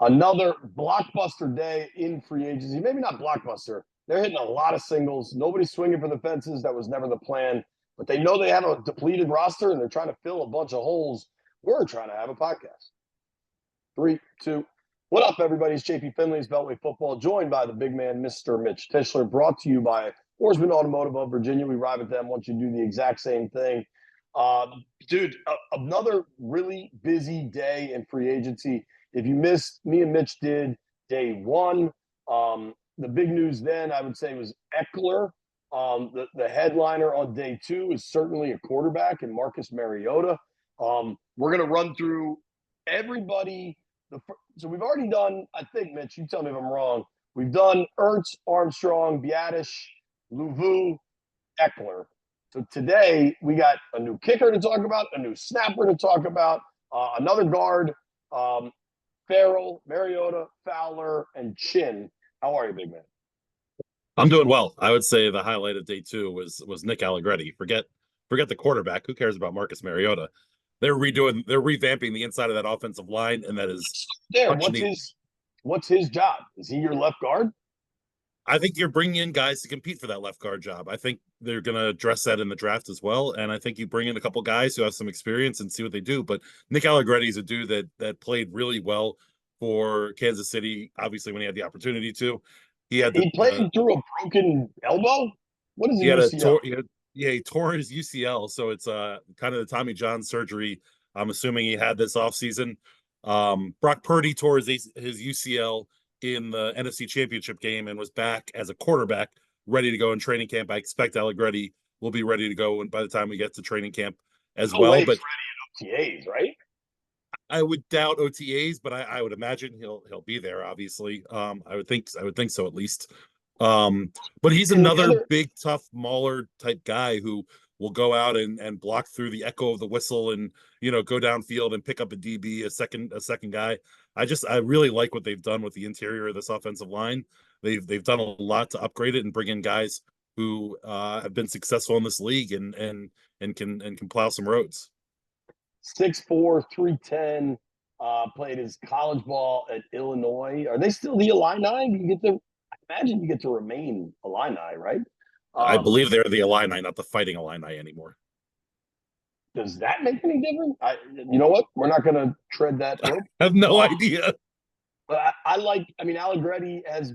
Another blockbuster day in free agency. Maybe not blockbuster. They're hitting a lot of singles. Nobody's swinging for the fences. That was never the plan. But they know they have a depleted roster and they're trying to fill a bunch of holes. We're trying to have a podcast. 3, 2. What up, everybody? It's JP Finley's Beltway Football, joined by the big man, Mr. Mitch Tischler, brought to you by Oarsman Automotive of Virginia. We ride with them once you do the exact same thing. Dude, another really busy day in free agency. If you missed, me and Mitch did day one. The big news then, I would say, was Eckler. The headliner on day two is certainly a quarterback in Marcus Mariota. We're going to run through everybody. So we've already done, I think, Mitch, you tell me if I'm wrong. We've done Ertz, Armstrong, Biadasz, Louvu, Eckler. So today we got a new kicker to talk about, a new snapper to talk about, another guard, Farrell, Mariota, Fowler, and Chin. How are you, big man? I'm doing well. I would say the highlight of day two was Nick Allegretti. Forget the quarterback. Who cares about Marcus Mariota? They're revamping the inside of that offensive line, and that is there. What's his job? Is he your left guard? I think you're bringing in guys to compete for that left guard job. I think they're going to address that in the draft as well, and I think you bring in a couple guys who have some experience and see what they do. But Nick Allegretti is a dude that played really well for Kansas City. Obviously, when he had the opportunity to, he played through a broken elbow. What is he had UCL? he tore his UCL, so it's kind of the Tommy John surgery. I'm assuming he had this offseason. Brock Purdy tore his UCL in the NFC Championship game and was back as a quarterback, ready to go in training camp. I expect Allegretti will be ready to go by the time we get to training camp as well. But ready in OTAs, right? I would doubt OTAs, but I would imagine he'll be there. Obviously, I would think so at least. But he's another big, tough mauler type guy who will go out and block through the echo of the whistle and go downfield and pick up a DB, a second guy. I really like what they've done with the interior of this offensive line. They've done a lot to upgrade it and bring in guys who have been successful in this league and can plow some roads. 6'4", 310, played his college ball at Illinois. Are they still the Illini? I imagine you get to remain Illini, right? I believe they're the Illini, not the Fighting Illini anymore. Does that make any difference? You know what? We're not going to tread that rope. I have no idea. But Allegretti has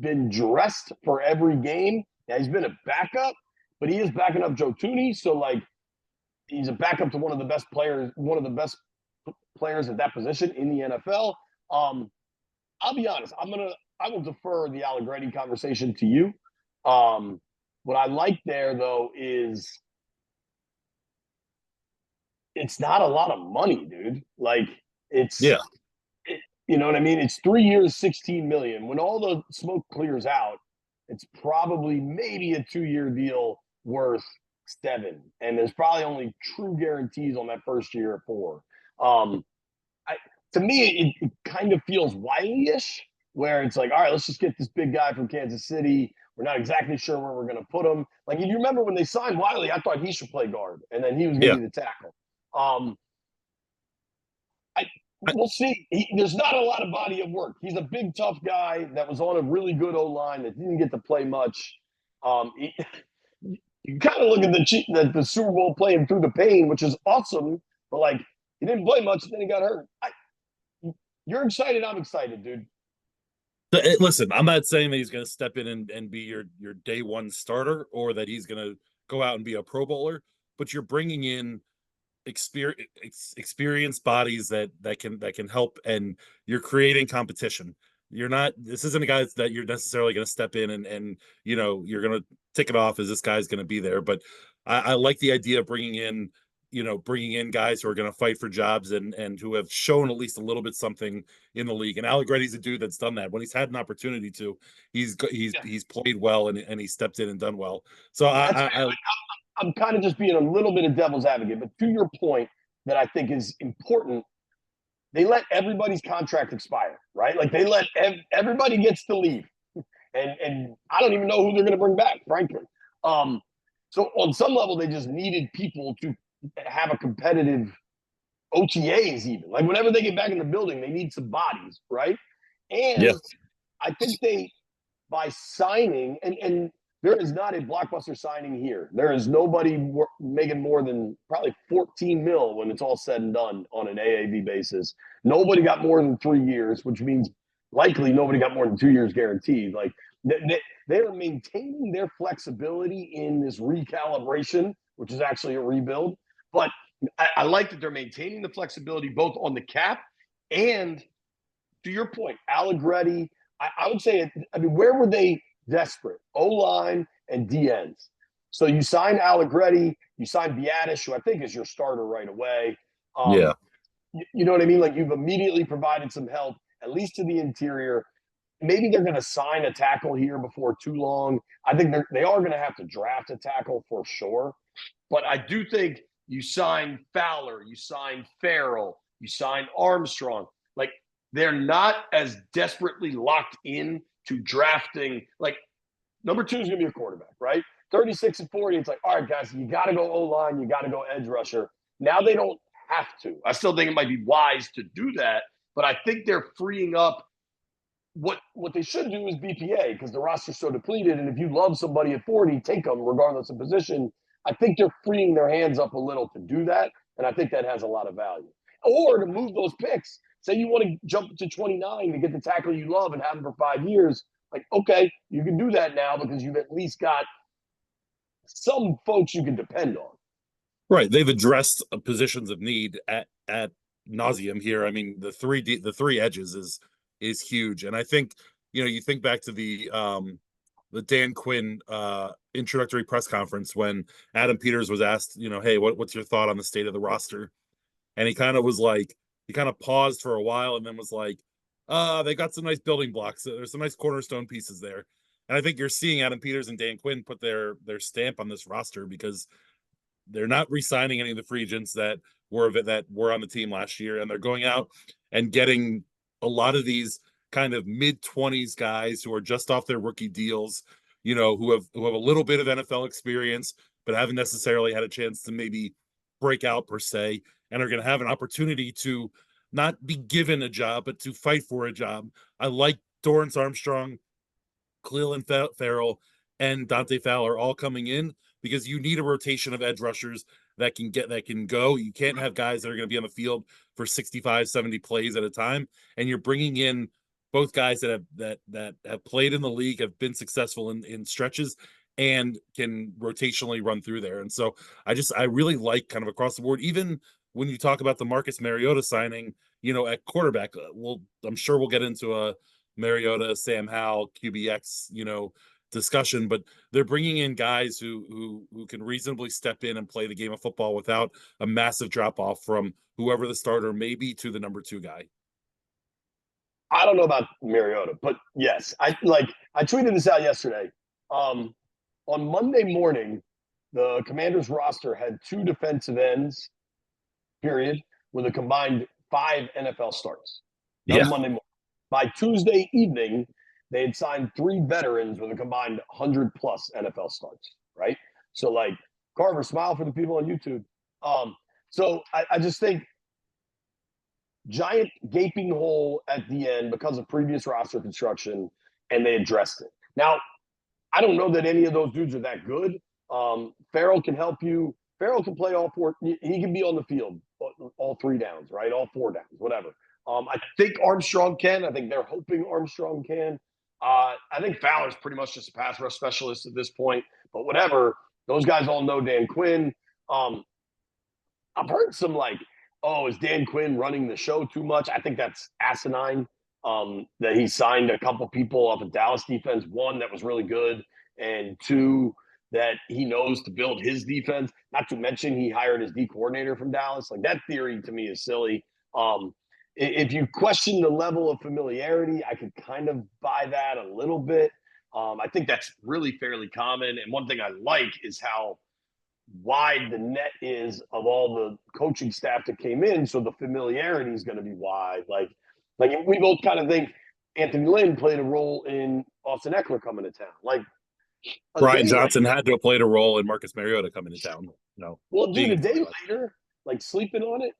been dressed for every game. Yeah, he's been a backup, but he is backing up Joe Thuney. So, he's a backup to one of the best players at that position in the NFL. I'll be honest. I will defer the Allegretti conversation to you. What I like there, though, is it's not a lot of money, dude. You know what I mean? It's 3 years, $16 million. When all the smoke clears out, it's probably maybe a 2-year deal worth $7 million. And there's probably only true guarantees on that first year of $4 million. To me, it kind of feels Wiley-ish, where it's like, all right, let's just get this big guy from Kansas City. We're not exactly sure where we're going to put him. If you remember when they signed Wiley, I thought he should play guard, and then he was going to be the tackle. We'll see. There's not a lot of body of work. He's a big, tough guy that was on a really good O-line that didn't get to play much. You kind of look at the Super Bowl playing through the pain, which is awesome, but he didn't play much, and then he got hurt. You're excited. I'm excited, dude. Listen, I'm not saying that he's going to step in and be your day one starter or that he's going to go out and be a Pro Bowler, but you're bringing in experienced bodies that can help, and you're creating competition. This isn't a guy that you're necessarily going to step in and you're going to tick it off as this guy's going to be there. But I like the idea of bringing in guys who are going to fight for jobs and who have shown at least a little bit something in the league. And Allegretti's a dude that's done that when he's had an opportunity to. He's played well and he stepped in and done well. So I'm kind of just being a little bit of devil's advocate, but to your point that I think is important, they let everybody's contract expire, right? They let everybody gets to leave, and I don't even know who they're going to bring back, frankly. So on some level, they just needed people to have a competitive OTAs even. Like whenever they get back in the building, they need some bodies, right? Yeah. And I think they by signing and there is not a blockbuster signing here. There is nobody making more than probably 14 mil when it's all said and done on an AAV basis. Nobody got more than 3 years, which means likely nobody got more than 2 years guaranteed. Like they are maintaining their flexibility in this recalibration, which is actually a rebuild. But I like that they're maintaining the flexibility both on the cap and, to your point, Allegretti. I would say, I mean, where were they desperate? O-line and DNs. So you sign Allegretti, you sign Biadish, who I think is your starter right away. Yeah. You know what I mean? Like you've immediately provided some help, at least to the interior. Maybe they're going to sign a tackle here before too long. I think they are going to have to draft a tackle for sure. But I do think you sign Fowler, you sign Farrell, you sign Armstrong. Like they're not as desperately locked in to drafting. Like number 2 is going to be a quarterback, right? 36 and 40. It's like, all right, guys, you got to go O-line, you got to go edge rusher. Now they don't have to. I still think it might be wise to do that, but I think they're freeing up. What they should do is BPA because the roster's so depleted. And if you love somebody at 40, take them regardless of position. I think they're freeing their hands up a little to do that. And I think that has a lot of value. Or to move those picks. Say you want to jump to 29 to get the tackle you love and have him for 5 years. Like, okay, you can do that now because you've at least got some folks you can depend on. Right. They've addressed positions of need at nauseum here. I mean, the three edges is huge. And I think, you think back to the Dan Quinn introductory press conference when Adam Peters was asked, hey, what's your thought on the state of the roster? And he kind of paused for a while and then was like, they got some nice building blocks. There's some nice cornerstone pieces there. And I think you're seeing Adam Peters and Dan Quinn put their stamp on this roster because they're not re-signing any of the free agents that were on the team last year, and they're going out and getting a lot of these kind of mid-20s guys who are just off their rookie deals, who have a little bit of NFL experience, but haven't necessarily had a chance to maybe break out per se, and are going to have an opportunity to not be given a job, but to fight for a job. I like Dorrance Armstrong, Cleveland Farrell, and Dante Fowler all coming in because you need a rotation of edge rushers that can go. You can't have guys that are going to be on the field for 65, 70 plays at a time. And you're bringing in both guys that have played in the league, have been successful in stretches, and can rotationally run through there. And so I really like kind of across the board, even when you talk about the Marcus Mariota signing, at quarterback. I'm sure we'll get into a Mariota, Sam Howell, QBX, discussion, but they're bringing in guys who can reasonably step in and play the game of football without a massive drop off from whoever the starter may be to the number 2 guy. I don't know about Mariota, but yes, I tweeted this out yesterday. On Monday morning, the Commanders roster had 2 defensive ends, period, with a combined 5 NFL starts. That was Monday morning. By Tuesday evening, they had signed 3 veterans with a combined 100+ NFL starts, right? So, like, Carver, smile for the people on YouTube. So I just think giant gaping hole at the end because of previous roster construction, and they addressed it. Now, I don't know that any of those dudes are that good. Farrell can help you. Farrell can play all 4. He can be on the field all 3 downs, right? All 4 downs, whatever. I think Armstrong can. I think they're hoping Armstrong can. I think Fowler's pretty much just a pass rush specialist at this point. But whatever, those guys all know Dan Quinn. I've heard some is Dan Quinn running the show too much? I think that's asinine. That he signed a couple people off of Dallas defense. 1 that was really good, and 2 that he knows to build his defense. Not to mention he hired his D coordinator from Dallas. Like that theory to me is silly. If you question the level of familiarity, I could kind of buy that a little bit. I think that's really fairly common. And one thing I like is how wide the net is of all the coaching staff that came in. So the familiarity is going to be wide. Like we both kind of think Anthony Lynn played a role in Austin Eckler coming to town. Like Brian Johnson had to have played a role in Marcus Mariota coming to town. Well, dude, a day later, like sleeping on it,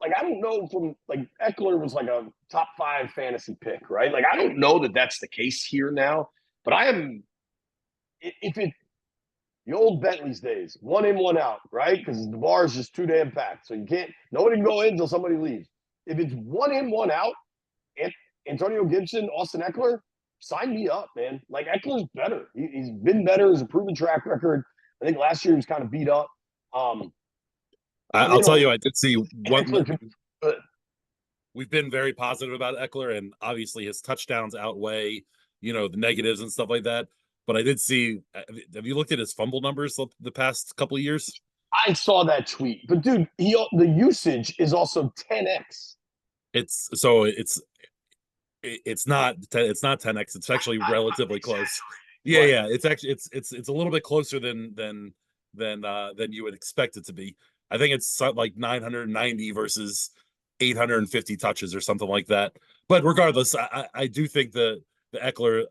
like I don't know from like Eckler was like a top 5 fantasy pick, right? Like I don't know that that's the case here now, but I am if it the old Bentley's days, one in, one out, right? Because the bar is just too damn packed. So you can't, nobody can go in until somebody leaves. If it's one in, one out, and Antonio Gibson, Austin Eckler, sign me up, man. Like Eckler's better. He's been better. He's a proven track record. I think last year he was kind of beat up. But I'll tell you, I did see one. Eckler can, We've been very positive about Eckler, and obviously his touchdowns outweigh, the negatives and stuff like that. But I did see. Have you looked at his fumble numbers the past couple of years? I saw that tweet, but dude, the usage is also 10x. It's not 10x. It's actually relatively close. Yeah, Right. yeah. It's actually it's a little bit closer than you would expect it to be. I think it's like 990 versus 850 touches or something like that. But regardless, I do think the Eckler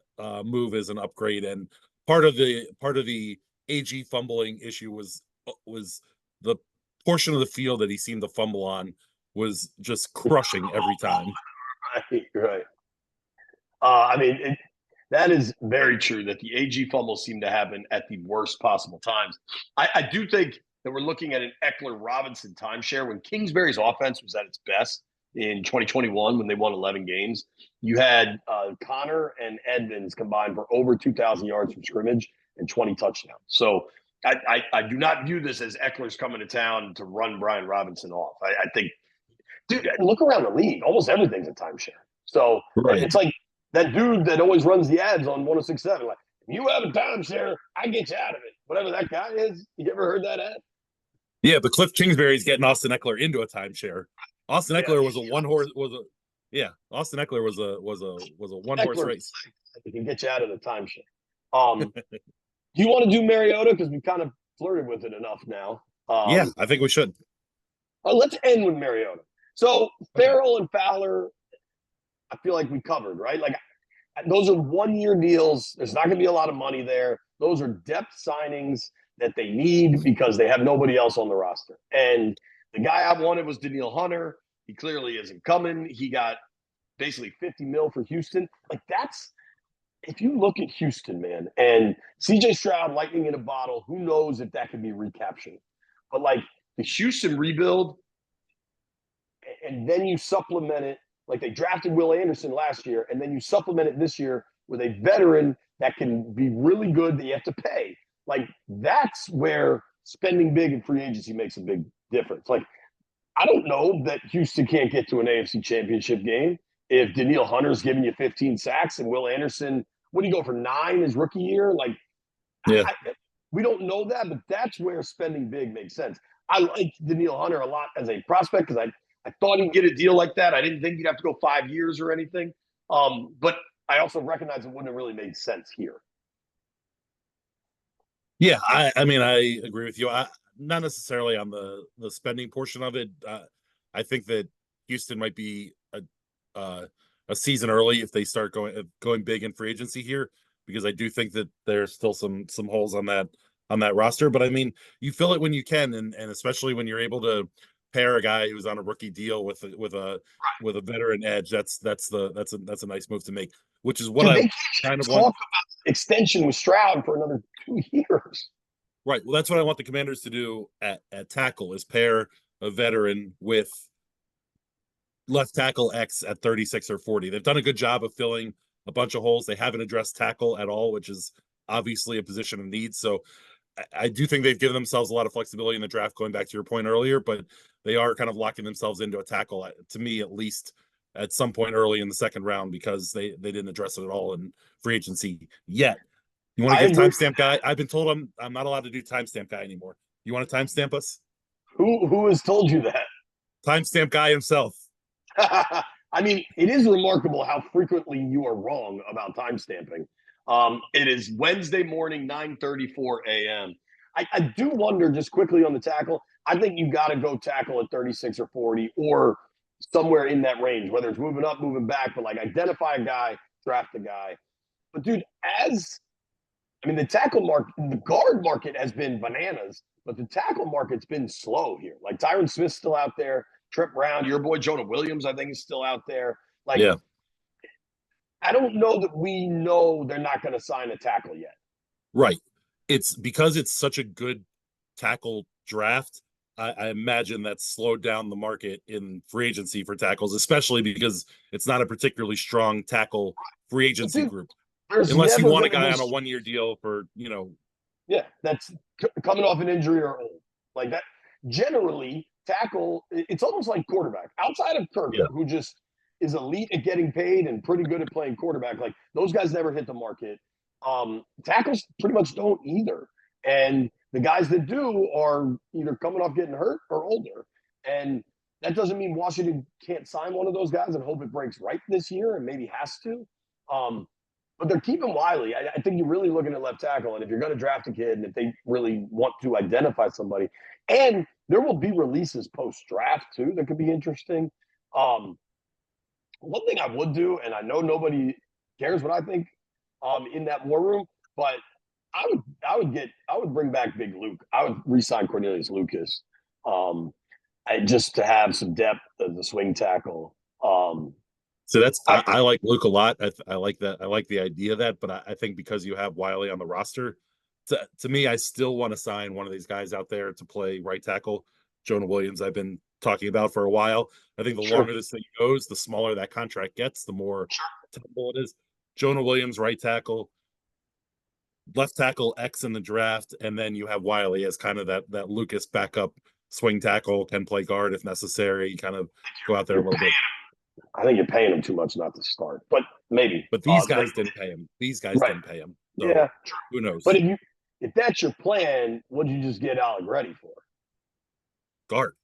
move is an upgrade, and part of the AG fumbling issue was the portion of the field that he seemed to fumble on was just crushing every time. Right, right. I mean, that is very true that the AG fumbles seem to happen at the worst possible times. I do think that we're looking at an Eckler Robinson timeshare when Kingsbury's offense was at its best in 2021 when they won 11 games. You had Connor and Edmonds combined for over 2,000 yards from scrimmage and 20 touchdowns. So I do not view this as Eckler's coming to town to run Brian Robinson off. I think, dude, look around the league. Almost everything's a timeshare. So Right. it's like that dude that always runs the ads on 106.7. Like, if you have a timeshare, I get you out of it. Whatever that guy is. You ever heard that ad? Yeah, but Cliff Kingsbury's getting Austin Eckler into a timeshare. Austin Eckler was a one horse Austin Eckler was a one horse race. He can get you out of the timeshare. Do you want to do Mariota? Because we've kind of flirted with it enough now. Yeah, I think we should. Let's end with Mariota. So Farrell and Fowler, I feel like we covered, right? Like those are 1-year deals. There's not going to be a lot of money there. Those are depth signings that they need because they have nobody else on the roster. And the guy I wanted was Danielle Hunter. He clearly isn't coming. He got basically 50 mil for Houston. Like that's, if you look at Houston, man, and CJ Stroud, lightning in a bottle, who knows if that could be recaptured. But like the Houston rebuild, and then you supplement it, like they drafted Will Anderson last year, and then you supplement it this year with a veteran that can be really good that you have to pay. Like that's where spending big in free agency makes a big difference. Like I don't know that Houston can't get to an AFC championship game if Danielle Hunter's giving you 15 sacks and Will Anderson, what do you go for 9 his rookie year? Like, yeah, we don't know that, but that's where spending big makes sense. I like Danielle Hunter a lot as a prospect because I thought he'd get a deal like that. I didn't think he'd have to go 5 years or anything. But I also recognize it wouldn't have really made sense here. Yeah, I mean, I agree with you. Not necessarily on the spending portion of it. I think that Houston might be a season early if they start going big in free agency here, because I do think that there's still some holes on that roster. But I mean, you fill it when you can, and especially when you're able to pair a guy who's on a rookie deal with a veteran edge. That's a nice move to make, which is what Dude, I kind of want. Talk about extension with Stroud for another 2 years. Right. Well, that's what I want the Commanders to do at tackle is pair a veteran with left tackle X at 36 or 40. They've done a good job of filling a bunch of holes. They haven't addressed tackle at all, which is obviously a position of need. So I do think they've given themselves a lot of flexibility in the draft, going back to your point earlier, but they are kind of locking themselves into a tackle, to me at least, at some point early in the second round, because they didn't address it at all in free agency yet. You want to give timestamp guy? I've been told I'm not allowed to do timestamp guy anymore. You want to timestamp us? Who has told you that? Timestamp guy himself. I mean, it is remarkable how frequently you are wrong about timestamping. It is Wednesday morning, 9:34 a.m. I do wonder, just quickly on the tackle, I think you got to go tackle at 36 or 40 or somewhere in that range, whether it's moving up, moving back, but like identify a guy, draft a guy. But dude, the tackle market, the guard market has been bananas, but the tackle market's been slow here. Like Tyron Smith's still out there. Trip Brown, your boy Jonah Williams, I think is still out there. Like, Yeah, I don't know that we know they're not going to sign a tackle yet. right. It's because it's such a good tackle draft. I imagine that slowed down the market in free agency for tackles, especially because it's not a particularly strong tackle free But agency dude, group. there's Unless you never want a going to guy be on a 1 year deal for, yeah, that's coming off an injury or old. Like that, generally, tackle, it's almost like quarterback. Outside of Kirk, yeah, who just is elite at getting paid and pretty good at playing quarterback, like those guys never hit the market. Tackles pretty much don't either. And the guys that do are either coming off getting hurt or older. And that doesn't mean Washington can't sign one of those guys and hope it breaks right this year and maybe has to. Um, but they're keeping Wiley. I think you're really looking at left tackle. And if you're going to draft a kid and if they really want to identify somebody, and there will be releases post draft too that could be interesting. Um, One thing I would do, and I know nobody cares what I think in that war room, but I would bring back Big Luke. I would re-sign Cornelius Lucas, just to have some depth as the swing tackle. so that's I I like Luke a lot. I like that. I like the idea of that, but I think because you have Wiley on the roster, to me, I still want to sign one of these guys out there to play right tackle. Jonah Williams, I've been talking about for a while. I think the sure, longer this thing goes, the smaller that contract gets, the more sure. tenable it is. Jonah Williams, right tackle, left tackle X in the draft, and then you have Wiley as kind of that Lucas backup swing tackle, can play guard if necessary, kind of go out there a You're little bit. I think you're paying him too much not to start, but maybe. But these guys didn't pay him. These guys Right. didn't pay him. So Yeah. who But knows? if that's your plan, what did you just get Alec ready for? Guard.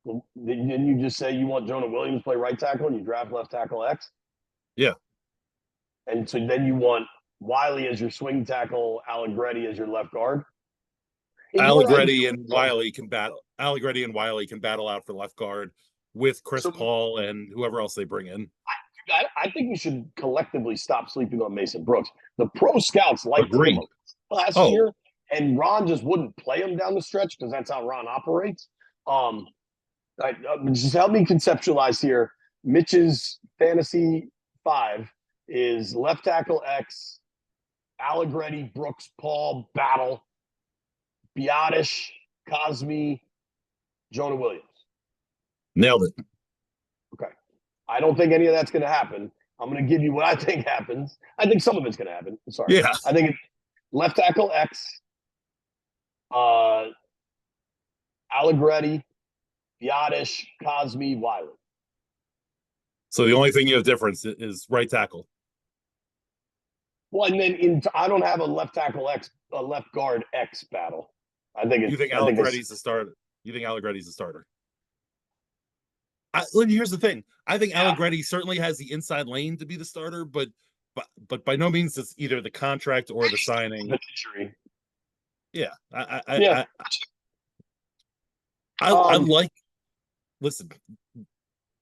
Well, didn't you just say you want Jonah Williams to play right tackle and you draft left tackle X? Yeah. And so then you want Wiley as your swing tackle, Allegretti as your left guard. In your Allegretti ideal and world, Wiley can battle. Allegretti and Wiley can battle out for left guard with Chris so Paul and whoever else they bring in. I think we should collectively stop sleeping on Mason Brooks. The pro scouts liked him Agree. last Oh, year, and Ron just wouldn't play him down the stretch because that's how Ron operates. Um, just help me conceptualize here. Mitch's fantasy five is left tackle X, Allegretti, Brooks, Paul, Battle, Biotish, Cosme, Jonah Williams. nailed it. Okay. I don't think any of that's going to happen. I'm going to give you what I think happens. I think some of it's going to happen. Sorry. Yeah. I think left tackle X, uh, Allegretti, Biotish, Cosme, Wiley. So the only thing you have difference is right tackle. Well, and then I don't have a left tackle X, a left guard X battle. I think You think I think Allegretti's the starter? You think Allegretti's the starter? Here's the thing. I think yeah, Allegretti certainly has the inside lane to be the starter, but by no means it's either the contract or the signing. injury. Yeah, Yeah. I like. Listen,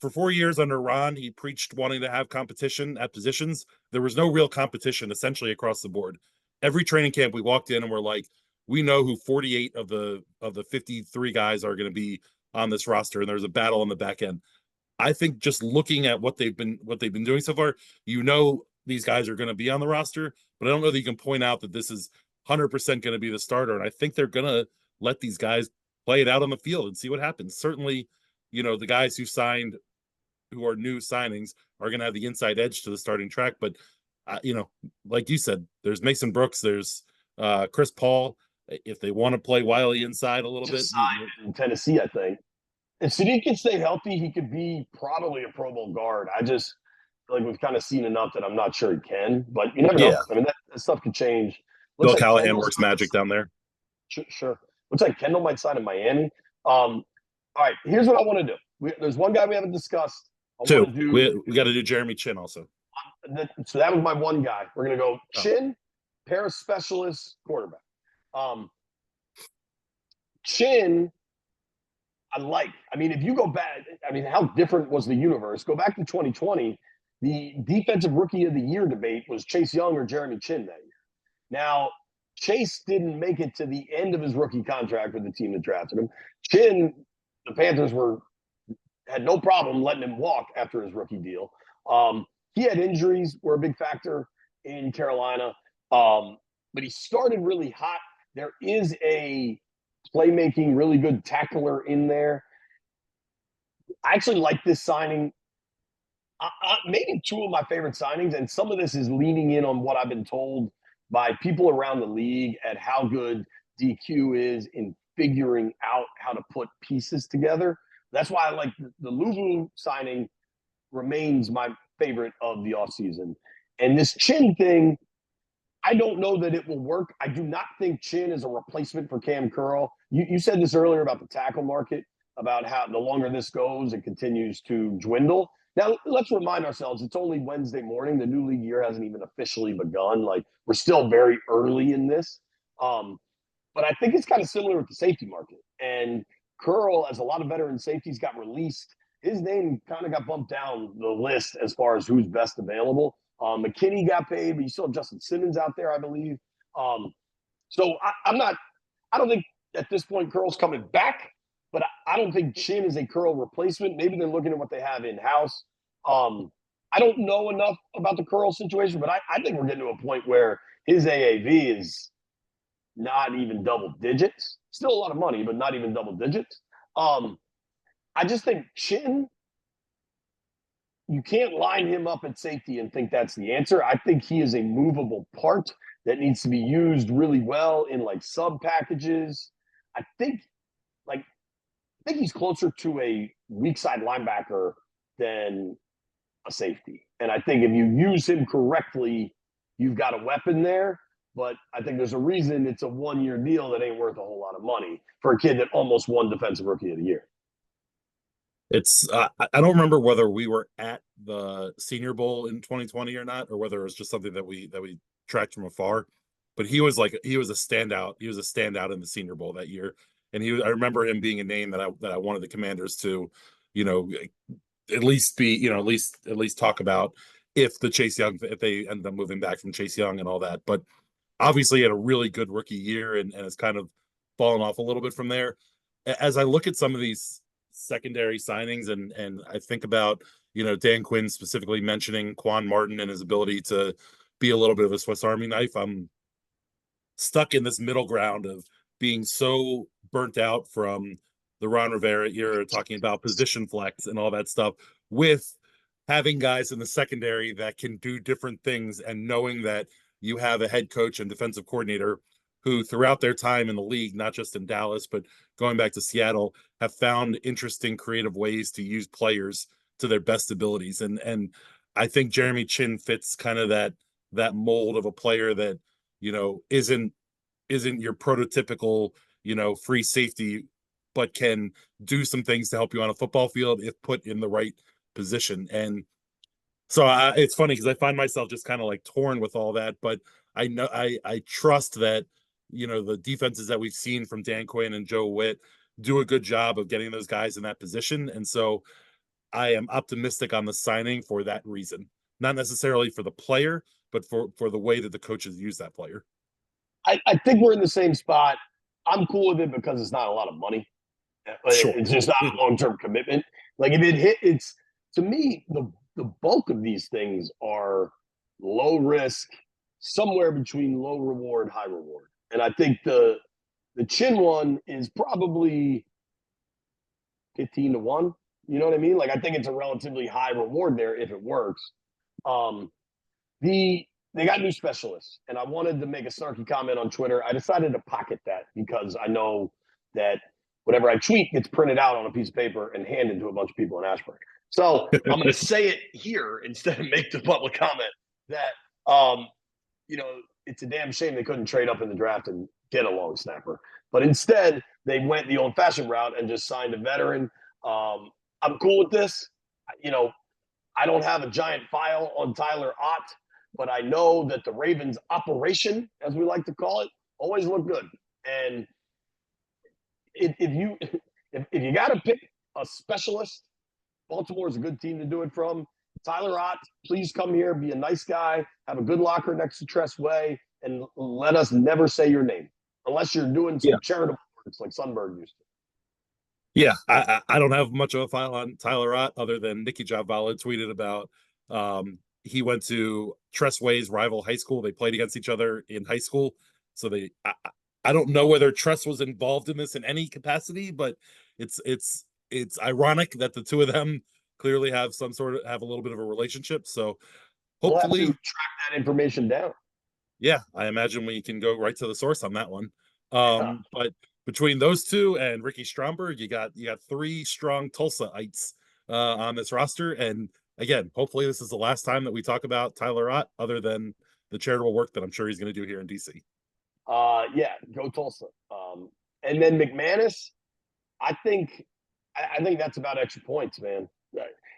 for 4 years under Ron, he preached wanting to have competition at positions. There was no real competition essentially across the board. Every training camp we walked in and we're like, we know who 48 of the 53 guys are going to be on this roster, and there's a battle on the back end. I think just looking at what they've been doing so far, these guys are going to be on the roster, but I don't know that you can point out that this is 100% going to be the starter. And I think they're going to let these guys play it out on the field and see what happens. Certainly, the guys who signed, who are new signings, are going to have the inside edge to the starting track. But like you said, there's Mason Brooks, there's Chris Paul. If they want to play Wiley inside a little bit, In Tennessee, I think. If Sadiq can stay healthy, he could be probably a Pro Bowl guard. I just feel like we've kind of seen enough that I'm not sure he can, but you never know. yeah, I mean, that stuff could change. Looks Bill like Callahan Kendall's works magic down there. sure. Looks like Kendall might sign in Miami. All right, here's what I want to do. There's one guy we haven't discussed. I want to do. We got to do Jeremy Chin also. So that was my one guy. We're gonna go Chin, pair of specialists, quarterback. Chin, I like. I mean, if you go back, I mean, how different was the universe? Go back to 2020. The defensive rookie of the year debate was Chase Young or Jeremy Chin that year. Now, Chase didn't make it to the end of his rookie contract with the team that drafted him. Chin, the Panthers were had no problem letting him walk after his rookie deal. He had injuries were a big factor in Carolina, but he started really hot. There is a playmaking, really good tackler in there. I actually like this signing. Maybe two of my favorite signings, and some of this is leaning in on what I've been told by people around the league at how good DQ is in figuring out how to put pieces together. That's why I like the Luvu signing remains my favorite of the offseason. And this Chin thing, I don't know that it will work. I do not think Chin is a replacement for Cam Curl. You said this earlier about the tackle market, about how the longer this goes, it continues to dwindle. Now, let's remind ourselves, it's only Wednesday morning. The new league year hasn't even officially begun. Like, we're still very early in this. But I think it's kind of similar with the safety market. And Curl, as a lot of veteran safeties got released, his name kind of got bumped down the list as far as who's best available. McKinney got paid, but you still have Justin Simmons out there, I believe. So I don't think at this point Curl's coming back, but I don't think Chin is a Curl replacement. Maybe they're looking at what they have in house. I don't know enough about the Curl situation, but I think we're getting to a point where his AAV is not even double digits. Still a lot of money, but not even double digits. I just think Chin, you can't line him up at safety and think that's the answer. I think he is a movable part that needs to be used really well in like sub packages. I think he's closer to a weak side linebacker than a safety. And I think if you use him correctly, you've got a weapon there. But I think there's a reason it's a 1-year deal that ain't worth a whole lot of money for a kid that almost won Defensive Rookie of the Year. It's I don't remember whether we were at the Senior Bowl in 2020 or not, or whether it was just something that we tracked from afar. But he was a standout. He was a standout in the Senior Bowl that year, and I remember him being a name that I wanted the Commanders to, at least be, at least talk about if they end up moving back from Chase Young and all that. But obviously, he had a really good rookie year and has kind of fallen off a little bit from there. As I look at some of these secondary signings and I think about, Dan Quinn specifically mentioning Quan Martin and his ability to be a little bit of a Swiss Army knife, I'm stuck in this middle ground of being so burnt out from the Ron Rivera era, talking about position flex and all that stuff, with having guys in the secondary that can do different things and knowing that you have a head coach and defensive coordinator who throughout their time in the league, not just in Dallas, but going back to Seattle, have found interesting, creative ways to use players to their best abilities. And I think Jeremy Chin fits kind of that mold of a player that, isn't your prototypical, free safety, but can do some things to help you on a football field if put in the right position. And so it's funny because I find myself just kind of like torn with all that, but I know I trust that, the defenses that we've seen from Dan Quinn and Joe Witt do a good job of getting those guys in that position. And so I am optimistic on the signing for that reason, not necessarily for the player, but for the way that the coaches use that player. I think we're in the same spot. I'm cool with it because it's not a lot of money. Sure. It's just not a long-term commitment. Like if it hit, it's to me the bulk of these things are low risk, somewhere between low reward, high reward. And I think the Chin one is probably 15-1. You know what I mean? Like I think it's a relatively high reward there if it works. They got new specialists, and I wanted to make a snarky comment on Twitter. I decided to pocket that because I know that whatever I tweet gets printed out on a piece of paper and handed to a bunch of people in Ashburn. So I'm going to say it here instead of make the public comment that, it's a damn shame they couldn't trade up in the draft and get a long snapper. But instead, they went the old-fashioned route and just signed a veteran. I'm cool with this. I don't have a giant file on Tyler Ott, but I know that the Ravens operation, as we like to call it, always looked good. And if you got to pick a specialist, Baltimore is a good team to do it from. Tyler Ott, please come here, be a nice guy, have a good locker next to Tress Way, and let us never say your name unless you're doing some charitable works like Sunberg used to. Yeah, I don't have much of a file on Tyler Ott other than Nikki Jhabvala tweeted about he went to Tressway's rival high school. They played against each other in high school. So I don't know whether Tress was involved in this in any capacity, but it's ironic that the two of them clearly have have a little bit of a relationship. So We'll have to hopefully, track that information down. yeah, I imagine we can go right to the source on that one. But between those two and Ricky Stromberg, you got three strong Tulsaites on this roster. And again, hopefully this is the last time that we talk about Tyler Ott, other than the charitable work that I'm sure he's going to do here in DC. Yeah, go Tulsa. And then McManus, I think I think that's about extra points, man.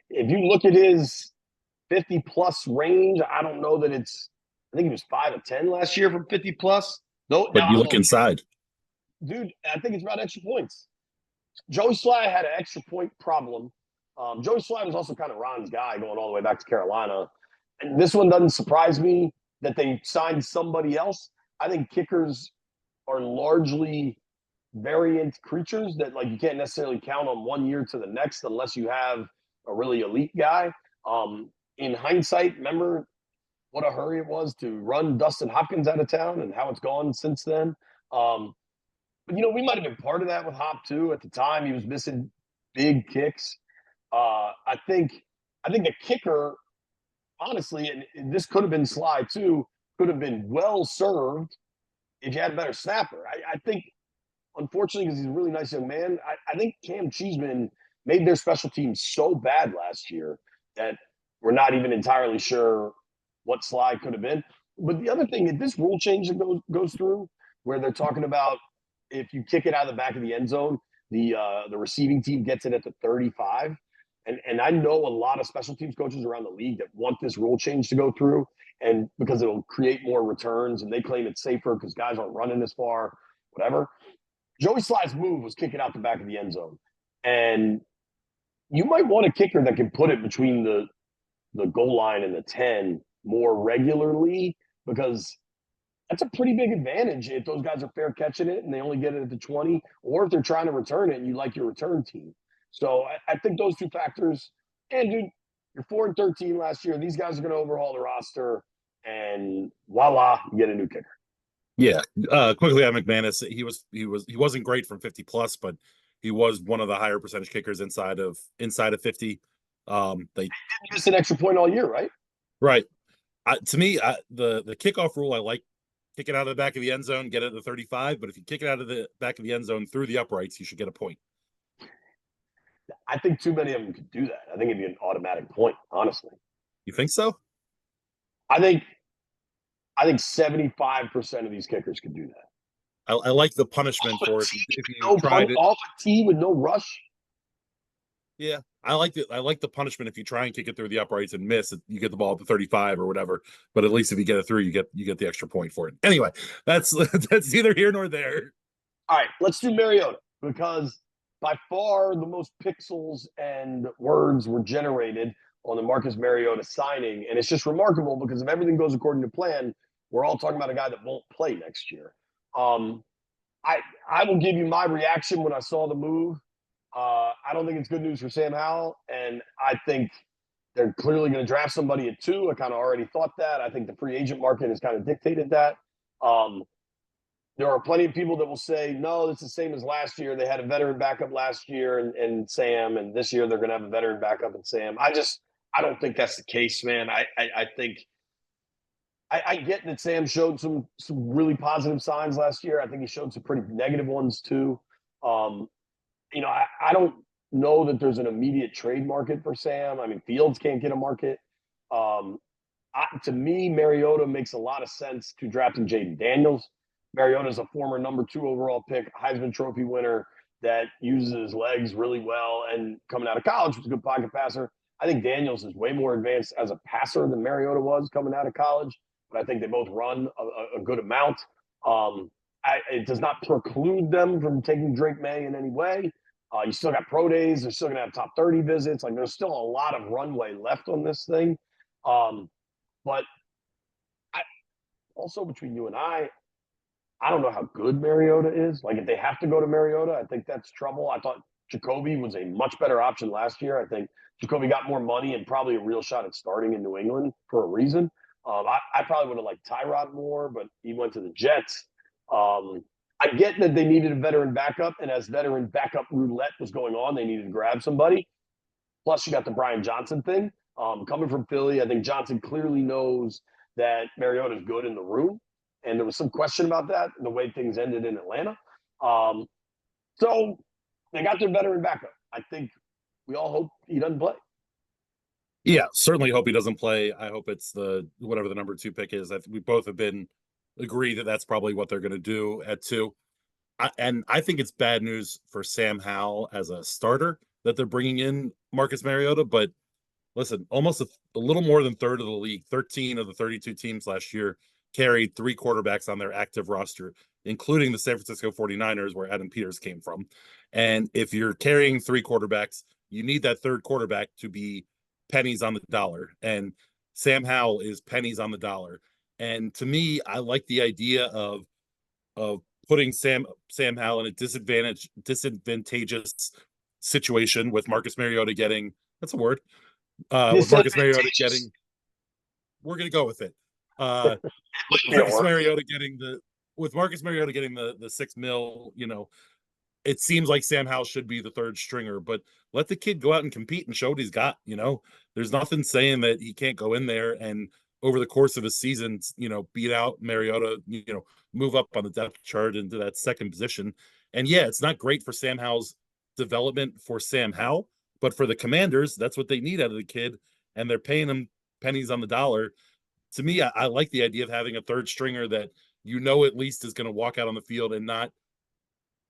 If you look at his 50 plus range, I don't know that it's. I think he was 5 of 10 last year from 50 plus. No, But now you I'm look inside. dude. I think it's about extra points. Joey Sly had an extra point problem. Joey Sly was also kind of Ron's guy going all the way back to Carolina. And this one doesn't surprise me that they signed somebody else. I think kickers are largely variant creatures that like you can't necessarily count on one year to the next unless you have a really elite guy. In hindsight, remember what a hurry it was to run Dustin Hopkins out of town and how it's gone since then. Um, but we might have been part of that with Hop too. At the time, he was missing big kicks. I think the kicker, honestly, and this could have been Sly too, could have been well served if you had a better snapper. I think, unfortunately, because he's a really nice young man, I think Cam Cheeseman made their special teams so bad last year that we're not even entirely sure what Sly could have been. But the other thing, if this rule change that goes through, where they're talking about if you kick it out of the back of the end zone, the receiving team gets it at the 35. And I know a lot of special teams coaches around the league that want this rule change to go through, and because it'll create more returns, and they claim it's safer because guys aren't running as far, whatever. Joey Sly's move was kicking out the back of the end zone, and you might want a kicker that can put it between the goal line and the 10 more regularly, because that's a pretty big advantage if those guys are fair catching it and they only get it at the 20, or if they're trying to return it and you like your return team. So I think those two factors. And dude, you're 4-13 last year. These guys are going to overhaul the roster, and voila, you get a new kicker. Yeah. Quickly on McManus, he wasn't great from 50 plus, but he was one of the higher percentage kickers inside of 50. They Just an extra point all year, right? Right. To me, the kickoff rule, I like kick it out of the back of the end zone, get it to 35. But if you kick it out of the back of the end zone through the uprights, you should get a point. I think too many of them could do that. I think it'd be an automatic point, honestly. You think so? I think 75% of these kickers could do that. I like the punishment for if you tried it. Off a tee with no rush. Yeah, I like the punishment if you try and kick it through the uprights and miss, you get the ball at the 35 or whatever. But at least if you get it through, you get the extra point for it. Anyway, that's that's neither here nor there. All right, let's do Mariota, because by far the most pixels and words were generated on the Marcus Mariota signing. And it's just remarkable because if everything goes according to plan, we're all talking about a guy that won't play next year. Um, I will give you my reaction when I saw the move. I don't think it's good news for Sam Howell, and I think they're clearly going to draft somebody at 2. I kind of already thought that. I think the free agent market has kind of dictated that. Um, there are plenty of people that will say, no, it's the same as last year. They had a veteran backup last year and Sam, and this year they're going to have a veteran backup and Sam. I don't think that's the case, man. I think I get that Sam showed some really positive signs last year. I think he showed some pretty negative ones too. Um, I don't know that there's an immediate trade market for Sam. I mean, Fields can't get a market. Um, to me, Mariota makes a lot of sense to drafting Jaden Daniels. Mariota is a former number 2 overall pick, Heisman Trophy winner that uses his legs really well, and coming out of college was a good pocket passer. I think Daniels is way more advanced as a passer than Mariota was coming out of college, but I think they both run a good amount. It does not preclude them from taking Drake May in any way. You still got pro days. They're still going to have top 30 visits. Like, there's still a lot of runway left on this thing. But also, between you and I don't know how good Mariota is. Like, if they have to go to Mariota, I think that's trouble. I thought Jacoby was a much better option last year. I think Jacoby got more money and probably a real shot at starting in New England for a reason. I probably would have liked Tyrod more, but he went to the Jets. I get that they needed a veteran backup, and as veteran backup roulette was going on, they needed to grab somebody. Plus, you got the Brian Johnson thing. Coming from Philly, I think Johnson clearly knows that Mariota is good in the room, and there was some question about that, the way things ended in Atlanta. So they got their veteran backup. I think we all hope he doesn't play. Yeah, certainly hope he doesn't play. I hope it's the whatever the number 2 pick is. We both have been agree that that's probably what they're going to do at 2. And I think it's bad news for Sam Howell as a starter that they're bringing in Marcus Mariota. But listen, almost a little more than third of the league, 13 of the 32 teams last year carried 3 quarterbacks on their active roster, including the San Francisco 49ers, where Adam Peters came from. And if you're carrying 3 quarterbacks, you need that third quarterback to be pennies on the dollar. And Sam Howell is pennies on the dollar. And to me, I like the idea of putting Sam Howell in a disadvantageous situation with Marcus Mariota getting, that's a word. With Marcus Mariota getting, we're gonna go with it. Marcus Mariota getting the $6 million, you know, it seems like Sam Howell should be the third stringer, but let the kid go out and compete and show what he's got. You know, there's nothing saying that he can't go in there and over the course of a season, you know, beat out Mariota, you know, move up on the depth chart into that second position. And yeah, it's not great for Sam Howell's development for Sam Howell, but for the Commanders, that's what they need out of the kid. And they're paying him pennies on the dollar. To me, I like the idea of having a third stringer that, you know, at least is going to walk out on the field and not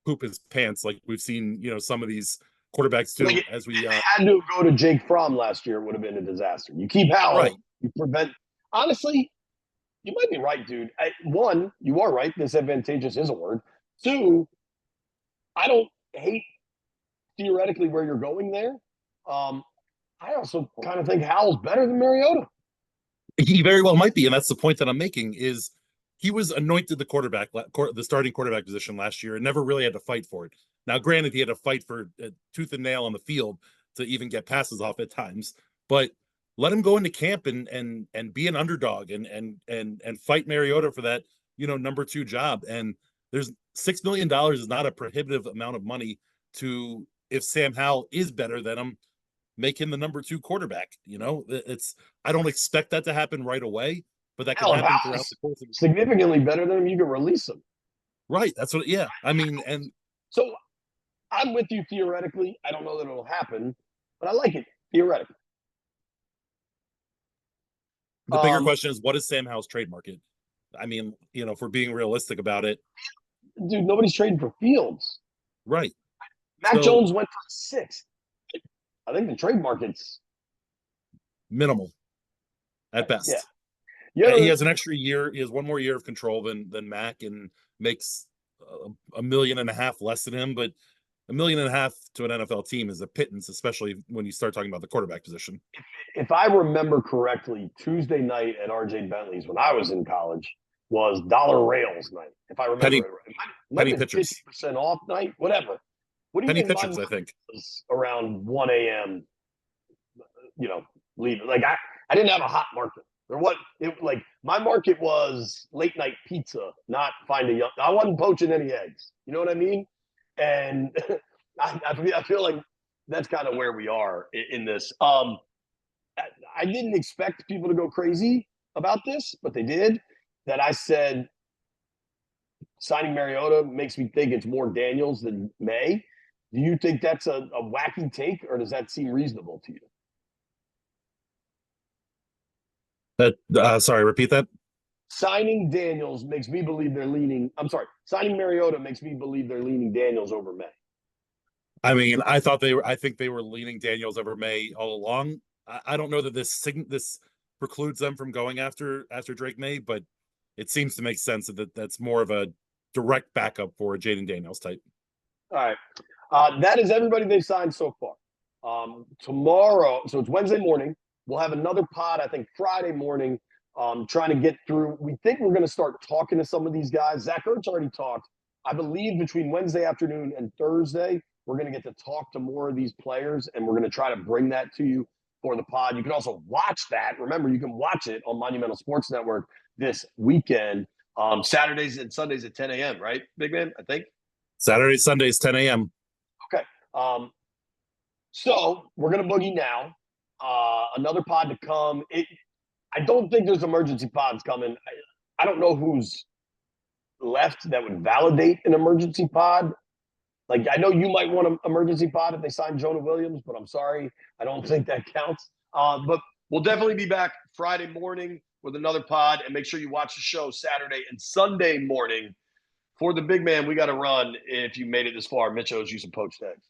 poop his pants like we've seen, you know, some of these quarterbacks do. Like as we had to go to Jake Fromm last year, it would have been a disaster. You keep Howell, right. You prevent. Honestly, you might be right, dude. One, you are right. Disadvantageous is a word. 2, I don't hate theoretically where you're going there. I also kind of think Howell's better than Mariota. He very well might be, and that's the point that I'm making. Is he was anointed the starting quarterback position last year, and never really had to fight for it. Now, granted, he had to fight for tooth and nail on the field to even get passes off at times, but let him go into camp and be an underdog and fight Mariota for that, you know, number 2 job. And there's $6 million is not a prohibitive amount of money to, if Sam Howell is better than him, make him the number 2 quarterback. You know, I don't expect that to happen right away, but that could happen throughout the course of the significantly better than him. You can release him. Right. That's what. Yeah. I mean, and so I'm with you theoretically. I don't know that it'll happen, but I like it theoretically. The bigger question is, what is Sam Howell's trade market? I mean, you know, if we're being realistic about it, dude, nobody's trading for Fields. Right. Mac Jones went for 6th. I think the trade market's minimal at best. Yeah. He has an extra year. He has 1 more year of control than Mac, and makes $1.5 million less than him. But $1.5 million to an NFL team is a pittance, especially when you start talking about the quarterback position. If I remember correctly, Tuesday night at RJ Bentley's when I was in college was dollar rails night. If I remember penny pitchers, 50% off night, whatever. What do you penny pitchers? I think around 1 a.m. You know, leaving. Like I didn't have a hot market. My market was late night pizza, not I wasn't poaching any eggs. You know what I mean? And I feel like that's kind of where we are in this. I didn't expect people to go crazy about this, but they did. That I said signing Mariota makes me think it's more Daniels than May. Do you think that's a wacky take, or does that seem reasonable to you? Sorry, repeat that. Signing Daniels makes me believe they're leaning. I'm sorry. Signing Mariota makes me believe they're leaning Daniels over May. I mean, I think they were leaning Daniels over May all along. I don't know that this precludes them from going after Drake May, but it seems to make sense that's more of a direct backup for a Jaden Daniels type. All right. That is everybody they've signed so far. Tomorrow, so it's Wednesday morning. We'll have another pod, I think, Friday morning, trying to get through. We think we're going to start talking to some of these guys. Zach Ertz already talked. I believe between Wednesday afternoon and Thursday, we're going to get to talk to more of these players, and we're going to try to bring that to you for the pod. You can also watch that. Remember, you can watch it on Monumental Sports Network this weekend, Saturdays and Sundays at 10 a.m., right, big man? I think. Saturday, Sundays, 10 a.m. Okay. So we're going to boogie now. Another pod to come. I don't think there's emergency pods coming. I don't know who's left that would validate an emergency pod. Like, I know you might want an emergency pod if they sign Jonah Williams, but I'm sorry, I don't think that counts. But we'll definitely be back Friday morning with another pod, and make sure you watch the show Saturday and Sunday morning. For the big man, we got to run. If you made it this far, Mitch owes you some poached eggs.